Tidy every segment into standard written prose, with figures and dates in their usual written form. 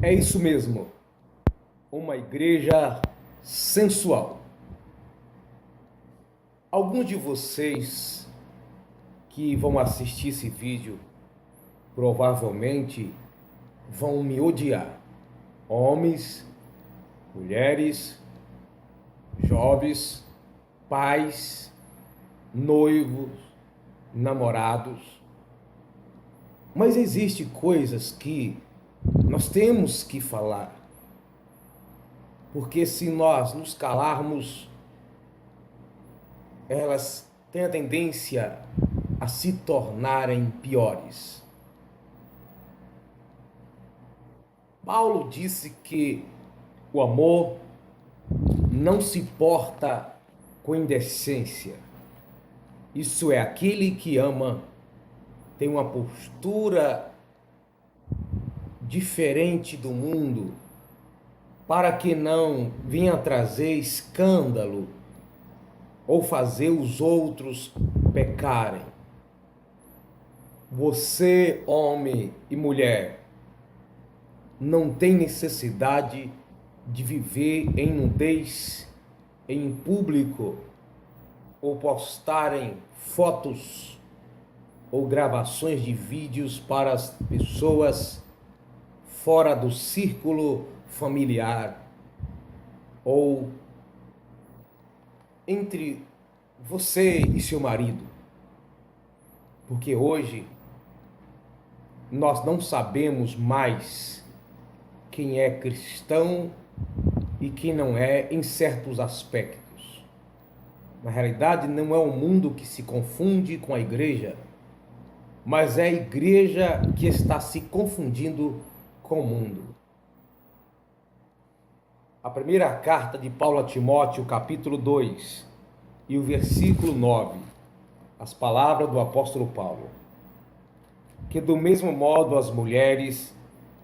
É isso mesmo, uma igreja sensual. Alguns de vocês que vão assistir esse vídeo provavelmente vão me odiar. Homens, mulheres, jovens, pais, noivos, namorados. Mas existem coisas que nós temos que falar, porque se nós nos calarmos, elas têm a tendência a se tornarem piores. Paulo disse que o amor não se porta com indecência. Isso é, aquele que ama tem uma postura diferente do mundo, para que não venha trazer escândalo ou fazer os outros pecarem. Você, homem e mulher, não tem necessidade de viver em nudez em público ou postarem fotos ou gravações de vídeos para as pessoas fora do círculo familiar ou entre você e seu marido. Porque hoje nós não sabemos mais quem é cristão e quem não é em certos aspectos. Na realidade, não é o mundo que se confunde com a igreja, mas é a igreja que está se confundindo com o mundo. A primeira carta de Paulo a Timóteo, capítulo 2, e o versículo 9, as palavras do apóstolo Paulo: que do mesmo modo as mulheres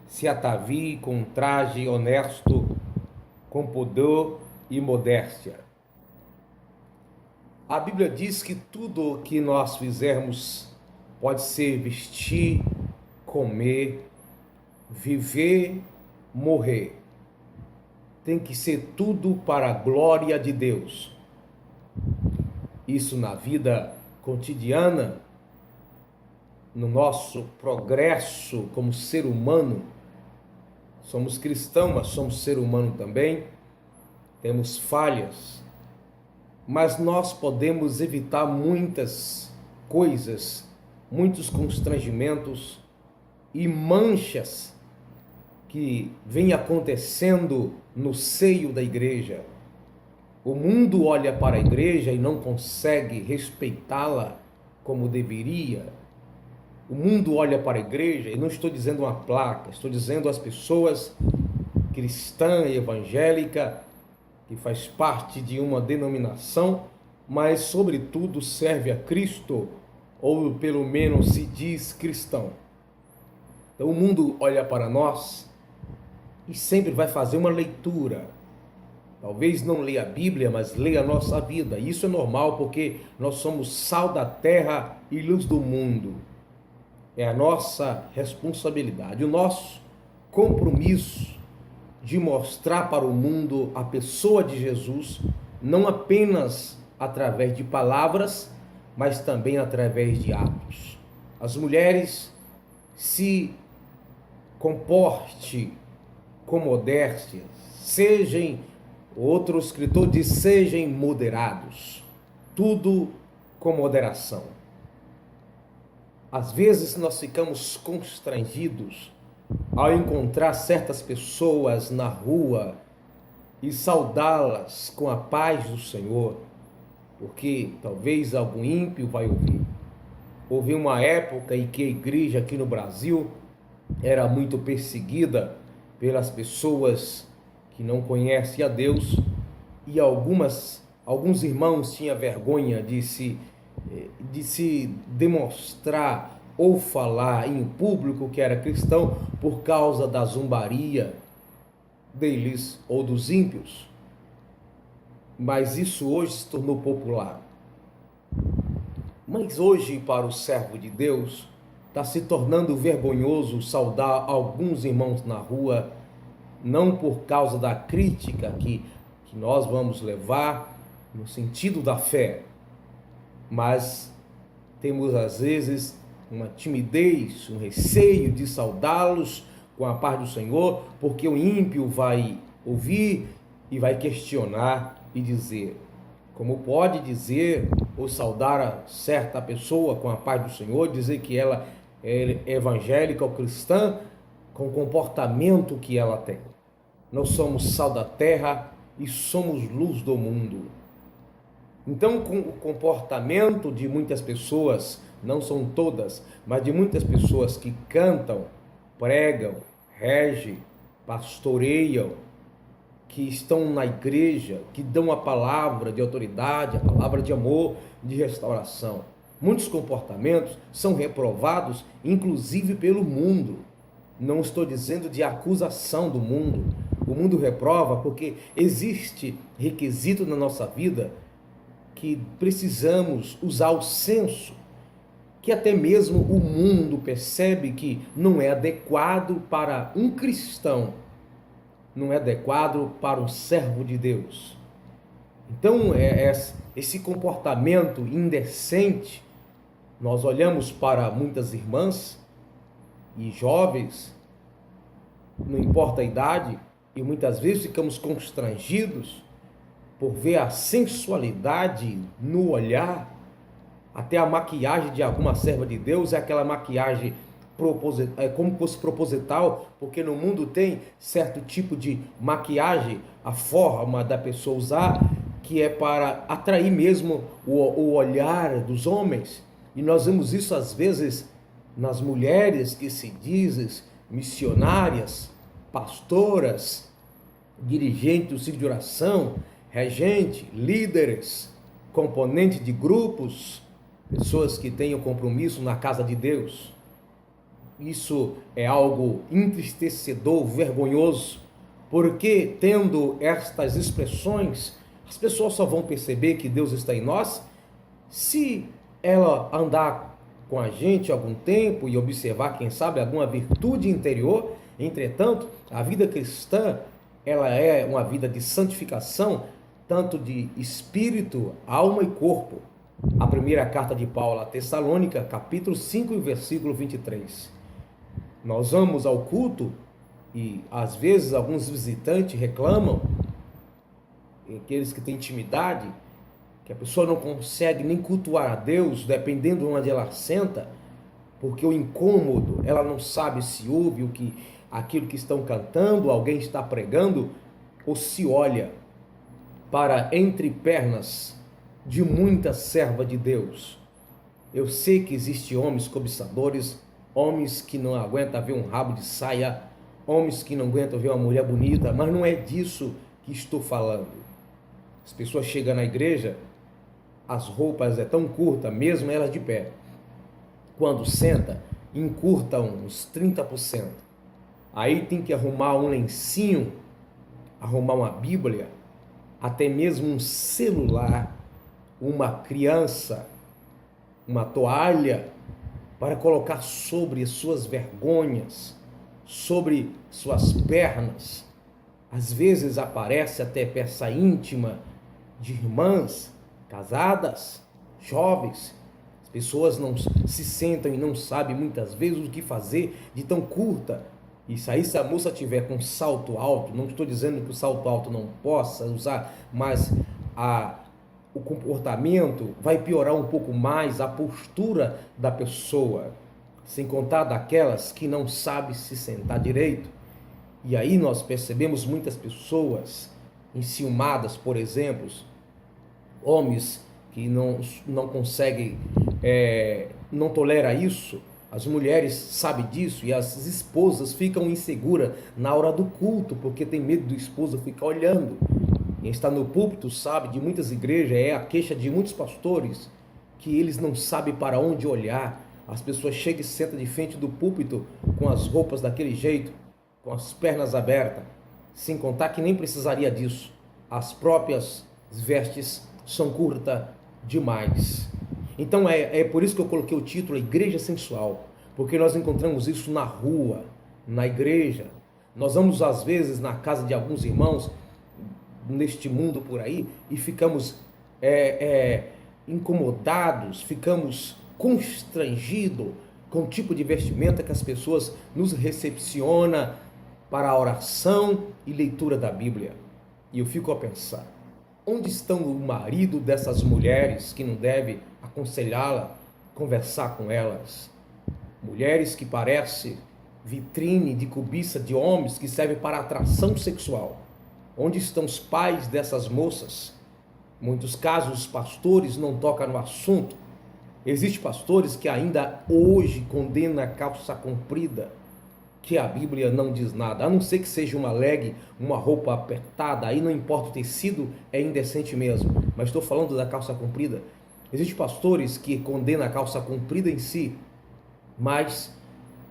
se ataviem com um traje honesto, com pudor e modéstia. A Bíblia diz que tudo o que nós fizermos pode ser vestir, comer, viver, morrer. Tem que ser tudo para a glória de Deus. Isso na vida cotidiana, no nosso progresso como ser humano. Somos cristãos, mas somos ser humano também. Temos falhas, mas nós podemos evitar muitas coisas, muitos constrangimentos e manchas que vem acontecendo no seio da igreja. O mundo olha para a igreja e não consegue respeitá-la como deveria. O mundo olha para a igreja, e não estou dizendo uma placa, estou dizendo as pessoas cristã e evangélica, que faz parte de uma denominação, mas sobretudo serve a Cristo, ou pelo menos se diz cristão. Então o mundo olha para nós e sempre vai fazer uma leitura. Talvez não leia a Bíblia, mas leia a nossa vida. Isso é normal, porque nós somos sal da terra e luz do mundo. É a nossa responsabilidade, o nosso compromisso de mostrar para o mundo a pessoa de Jesus, não apenas através de palavras, mas também através de atos. As mulheres se comportem com modéstia, sejam, outro escritor diz, sejam moderados, tudo com moderação. Às vezes nós ficamos constrangidos ao encontrar certas pessoas na rua e saudá-las com a paz do Senhor, porque talvez algum ímpio vai ouvir. Houve uma época em que a igreja aqui no Brasil era muito perseguida pelas pessoas que não conhecem a Deus, e alguns irmãos tinham vergonha de se demonstrar ou falar em público que era cristão por causa da zombaria deles ou dos ímpios. Mas isso hoje se tornou popular. Mas hoje, para o servo de Deus, está se tornando vergonhoso saudar alguns irmãos na rua, não por causa da crítica que nós vamos levar no sentido da fé, mas temos às vezes uma timidez, um receio de saudá-los com a paz do Senhor, porque o ímpio vai ouvir e vai questionar e dizer: como pode dizer ou saudar a certa pessoa com a paz do Senhor, dizer que ela é evangélica ou cristã com o comportamento que ela tem? Nós somos sal da terra e somos luz do mundo. Então, com o comportamento de muitas pessoas, não são todas, mas de muitas pessoas que cantam, pregam, regem, pastoreiam, que estão na igreja, que dão a palavra de autoridade, a palavra de amor, de restauração. Muitos comportamentos são reprovados, inclusive pelo mundo. Não estou dizendo de acusação do mundo. O mundo reprova porque existe requisito na nossa vida que precisamos usar o senso, que até mesmo o mundo percebe que não é adequado para um cristão, não é adequado para um servo de Deus. Então, esse comportamento indecente, nós olhamos para muitas irmãs e jovens, não importa a idade, e muitas vezes ficamos constrangidos por ver a sensualidade no olhar. Até a maquiagem de alguma serva de Deus é aquela maquiagem como fosse proposital, porque no mundo tem certo tipo de maquiagem, a forma da pessoa usar, que é para atrair mesmo o olhar dos homens. E nós vemos isso às vezes nas mulheres que se dizem missionárias, pastoras, dirigentes do ciclo de oração, regente, líderes, componentes de grupos, pessoas que têm o compromisso na casa de Deus. Isso é algo entristecedor, vergonhoso, porque tendo estas expressões, as pessoas só vão perceber que Deus está em nós se ela andar com a gente algum tempo e observar, quem sabe, alguma virtude interior. Entretanto, a vida cristã, ela é uma vida de santificação, tanto de espírito, alma e corpo. A primeira carta de Paulo a Tessalônica, capítulo 5, versículo 23. Nós vamos ao culto e às vezes alguns visitantes reclamam, aqueles que têm intimidade, que a pessoa não consegue nem cultuar a Deus, dependendo de onde ela senta, porque o incômodo, ela não sabe se ouve aquilo que estão cantando, alguém está pregando, ou se olha para entre pernas de muita serva de Deus. Eu sei que existem homens cobiçadores, homens que não aguentam ver um rabo de saia, homens que não aguentam ver uma mulher bonita, mas não é disso que estou falando. As pessoas chegam na igreja, as roupas é tão curta, mesmo elas de pé. Quando senta, encurta uns 30%. Aí tem que arrumar um lencinho, arrumar uma Bíblia, até mesmo um celular, uma criança, uma toalha, para colocar sobre suas vergonhas, sobre suas pernas. Às vezes aparece até peça íntima de irmãs casadas, jovens. As pessoas não se sentam e não sabem muitas vezes o que fazer de tão curta. Isso aí, se a moça tiver com salto alto, não estou dizendo que o salto alto não possa usar, mas o comportamento vai piorar um pouco mais a postura da pessoa, sem contar daquelas que não sabem se sentar direito. E aí nós percebemos muitas pessoas enciumadas, por exemplo, homens que não conseguem, não toleram isso. As mulheres sabem disso e as esposas ficam inseguras na hora do culto, porque tem medo do esposo ficar olhando. Quem está no púlpito sabe, de muitas igrejas, é a queixa de muitos pastores, que eles não sabem para onde olhar. As pessoas chegam e sentam de frente do púlpito com as roupas daquele jeito, com as pernas abertas, sem contar que nem precisaria disso. As próprias vestes são curtas demais. Então é por isso que eu coloquei o título Igreja Sensual, porque nós encontramos isso na rua, na igreja. Nós vamos às vezes na casa de alguns irmãos neste mundo por aí e ficamos incomodados, ficamos constrangidos com o tipo de vestimenta que as pessoas nos recepcionam para a oração e leitura da Bíblia. E eu fico a pensar, onde estão o marido dessas mulheres que não deve aconselhá-la, conversar com elas? Mulheres que parecem vitrine de cobiça de homens que servem para atração sexual. Onde estão os pais dessas moças? Em muitos casos, os pastores não tocam no assunto. Existem pastores que ainda hoje condenam a calça comprida, que a Bíblia não diz nada, a não ser que seja uma leg, uma roupa apertada, aí não importa o tecido, é indecente mesmo. Mas estou falando da calça comprida. Existem pastores que condenam a calça comprida em si, mas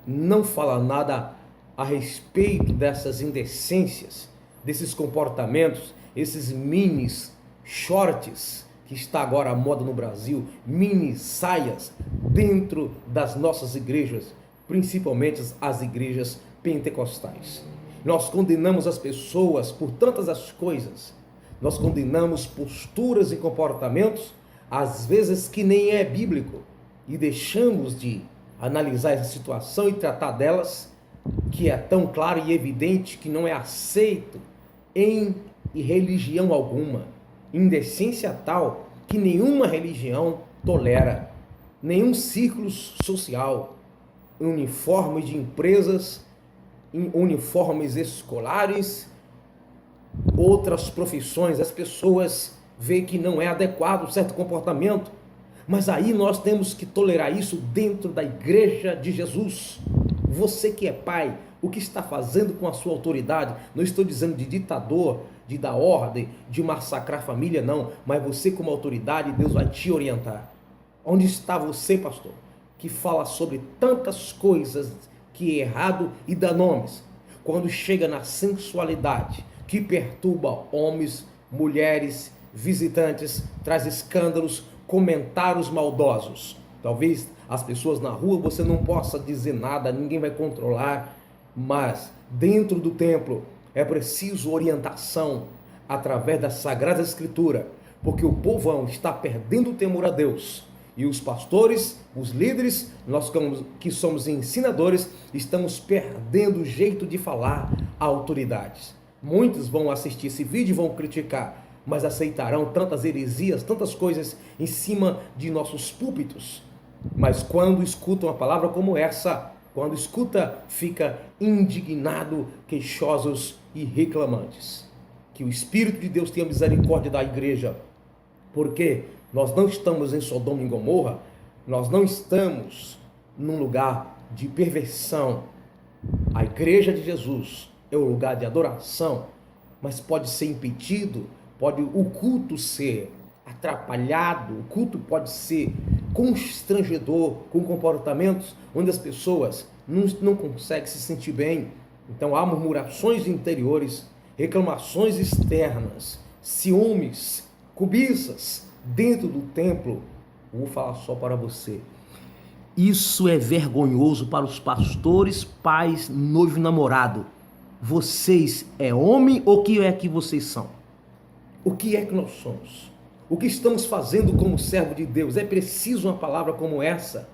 não fala nada a respeito dessas indecências, desses comportamentos, esses minis shorts que está agora à moda no Brasil, mini saias dentro das nossas igrejas, principalmente as igrejas pentecostais. Nós condenamos as pessoas por tantas as coisas, nós condenamos posturas e comportamentos, às vezes que nem é bíblico, e deixamos de analisar essa situação e tratar delas, que é tão claro e evidente que não é aceito em religião alguma, indecência tal que nenhuma religião tolera, nenhum círculo social, uniformes de empresas, uniformes escolares, outras profissões, as pessoas veem que não é adequado certo comportamento, mas aí nós temos que tolerar isso dentro da igreja de Jesus. Você que é pai, o que está fazendo com a sua autoridade? Não estou dizendo de ditador, de dar ordem, de massacrar a família, não, mas você como autoridade, Deus vai te orientar. Onde está você, pastor, que fala sobre tantas coisas que é errado e dá nomes? Quando chega na sensualidade, que perturba homens, mulheres, visitantes, traz escândalos, comentários maldosos. Talvez as pessoas na rua você não possa dizer nada, ninguém vai controlar, mas dentro do templo é preciso orientação através da Sagrada Escritura, porque o povão está perdendo o temor a Deus. E os pastores, os líderes, nós que somos ensinadores, estamos perdendo o jeito de falar a autoridades. Muitos vão assistir esse vídeo e vão criticar, mas aceitarão tantas heresias, tantas coisas em cima de nossos púlpitos. Mas quando escutam uma palavra como essa, quando escuta, fica indignado, queixosos e reclamantes. Que o Espírito de Deus tenha misericórdia da igreja, porque nós não estamos em Sodoma e Gomorra, nós não estamos num lugar de perversão. A igreja de Jesus é um lugar de adoração, mas pode ser impedido, pode o culto ser atrapalhado, o culto pode ser constrangedor, com comportamentos onde as pessoas não conseguem se sentir bem. Então há murmurações interiores, reclamações externas, ciúmes, cobiças dentro do templo. Vou falar só para você. Isso é vergonhoso para os pastores, pais, noivo e namorado. Vocês é homem ou o que é que vocês são? O que é que nós somos? O que estamos fazendo como servo de Deus? É preciso uma palavra como essa.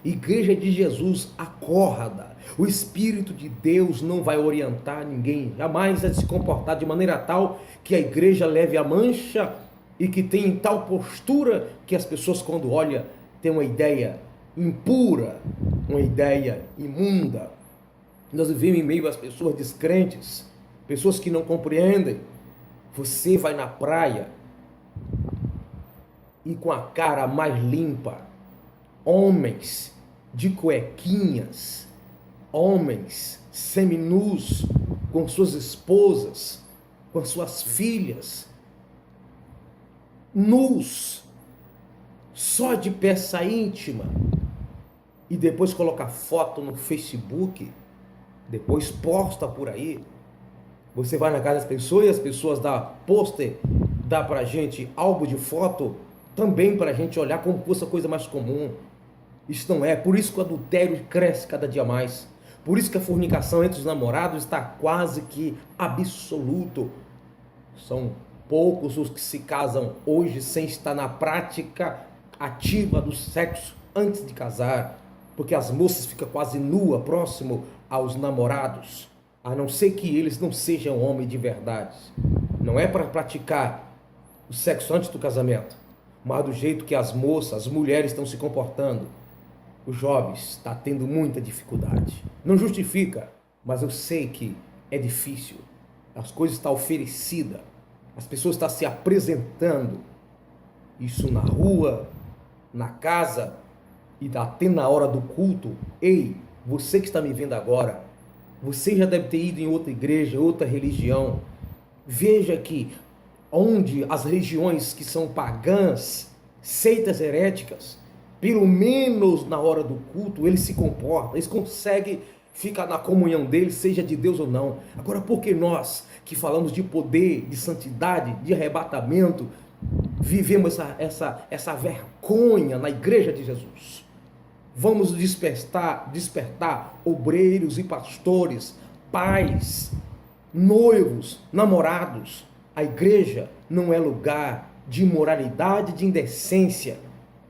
Igreja de Jesus, acorda. O Espírito de Deus não vai orientar ninguém, jamais a se comportar de maneira tal que a igreja leve a mancha e que tenha tal postura que as pessoas, quando olham, têm uma ideia impura, uma ideia imunda. Nós vivemos em meio às pessoas descrentes, pessoas que não compreendem. Você vai na praia e com a cara mais limpa, homens de cuequinhas, homens seminus, com suas esposas, com suas filhas, nus, só de peça íntima, e depois coloca foto no Facebook, depois posta por aí. Você vai na casa das pessoas e as pessoas dão pôster, dá pra gente álbum de foto, também para a gente olhar como fosse a coisa mais comum. Isso não é. Por isso que o adultério cresce cada dia mais. Por isso que a fornicação entre os namorados está quase que absoluto. São poucos os que se casam hoje sem estar na prática ativa do sexo antes de casar, porque as moças ficam quase nuas próximo aos namorados, a não ser que eles não sejam homens de verdade. Não é para praticar o sexo antes do casamento, mas do jeito que as moças, as mulheres estão se comportando, os jovens estão tendo muita dificuldade. Não justifica, mas eu sei que é difícil. As coisas estão oferecidas, as pessoas estão se apresentando, isso na rua, na casa, e até na hora do culto. Ei, você que está me vendo agora, você já deve ter ido em outra igreja, outra religião. Veja que onde as regiões que são pagãs, seitas heréticas, pelo menos na hora do culto, eles se comportam, eles conseguem ficar na comunhão deles, seja de Deus ou não. Agora, por que nós, que falamos de poder, de santidade, de arrebatamento, vivemos essa vergonha na igreja de Jesus? Vamos despertar obreiros e pastores, pais, noivos, namorados. A igreja não é lugar de imoralidade, de indecência,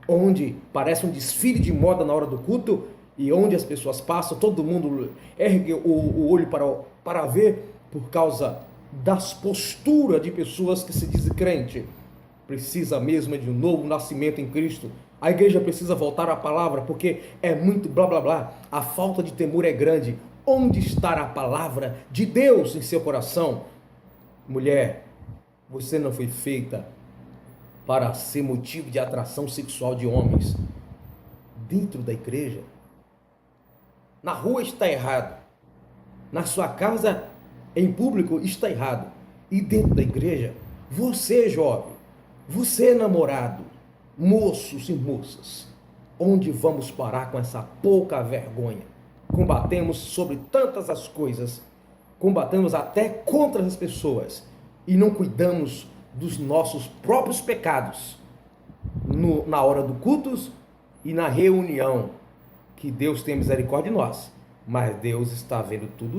onde parece um desfile de moda na hora do culto e onde as pessoas passam, todo mundo ergue o olho para ver por causa das posturas de pessoas que se dizem crente. Precisa mesmo de um novo nascimento em Cristo. A igreja precisa voltar à palavra, porque é muito blá blá blá. A falta de temor é grande. Onde está a palavra de Deus em seu coração? Mulher, você não foi feita para ser motivo de atração sexual de homens. Dentro da igreja, na rua está errado. Na sua casa, em público, está errado. E dentro da igreja, você jovem, você namorado, moços e moças, onde vamos parar com essa pouca vergonha? Combatemos sobre tantas as coisas, combatemos até contra as pessoas e não cuidamos dos nossos próprios pecados na hora do culto e na reunião. Que Deus tenha misericórdia de nós, mas Deus está vendo tudo.